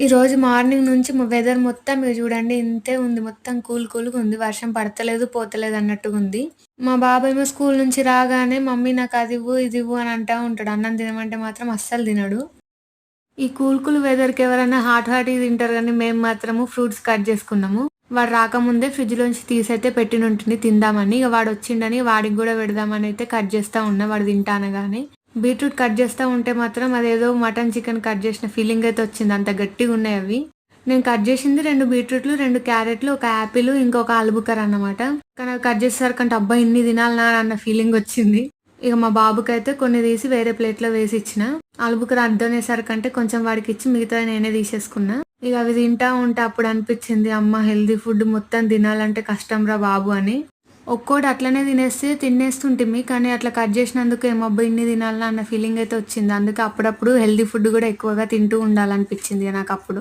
ఈరోజు మార్నింగ్ నుంచి వెదర్ మొత్తం మీరు చూడండి ఇంతే ఉంది. మొత్తం కూల్‌గా ఉంది. వర్షం పడతలేదు, పోతలేదు అన్నట్టుగుంది. మా బాబేమో స్కూల్ నుంచి రాగానే మమ్మీ నాకు అదివ్వు, ఇదివ్వు అని అంటా ఉంటాడు. అన్నం తినమంటే మాత్రం అస్సలు తినడు. ఈ వెదర్‌కి ఎవరైనా హాట్‌వి తింటారు గానీ మేము మాత్రము ఫ్రూట్స్ కట్ చేసుకున్నాము. వాడు రాకముందే ఫ్రిడ్జ్‌లోంచి తీసైతే పెట్టినుంటిని తిందామని. ఇగ వాడొచ్చిండని వాడికి గూడా పెడదామని అయితే కట్ చేస్తా ఉన్నా వాడు తింటా అనగానే. బీట్రూట్ కట్ చేస్తా ఉంటే మాత్రం అదేదో మటన్, చికెన్ కట్ చేసిన ఫీలింగ్ అయితే వచ్చింది. అంత గట్టిగున్నాయి అవి. నేను కట్ చేసింది 2 బీట్రూట్‌లు, 2 క్యారెట్‌లు, ఒక యాపిల్, ఇంకొక ఆలుబుక్కర అన్నమాట. కానీ అవి కట్ చేసేసరికంటే అబ్బా! ఇన్ని తినాల్నా అన్న ఫీలింగొచ్చింది. ఇగ మా బాబుకైతే కొన్ని తీసి వేరే ప్లేట్‌లో వేసిచ్చిన. ఆలుబుక్కర అద్దనేసరికంటే కొంచెం వాడికిచ్చి మిగతావి నేనే తీసేసుకున్నా. ఇగ అవి తింటా ఉంటే అప్పుడు అనిపిచ్చింది, అమ్మ హెల్తీ ఫుడ్ మొత్తం తినాలంటే కష్టంరా బాబు అని. ఒక్కోటి అట్లనే తినేస్తుంటిమి. కానీ అట్లా కట్ చేసినందుకు ఏమబ్బా! ఇన్ని తినాల్నా అన్న ఫీలింగ్ అయితే వచ్చింది. అందుకే అప్పుడప్పుడు హెల్తీ ఫుడ్ గూడా ఎక్కువగా తింటూ ఉండాలనిపిచ్చింది నాకప్పుడు.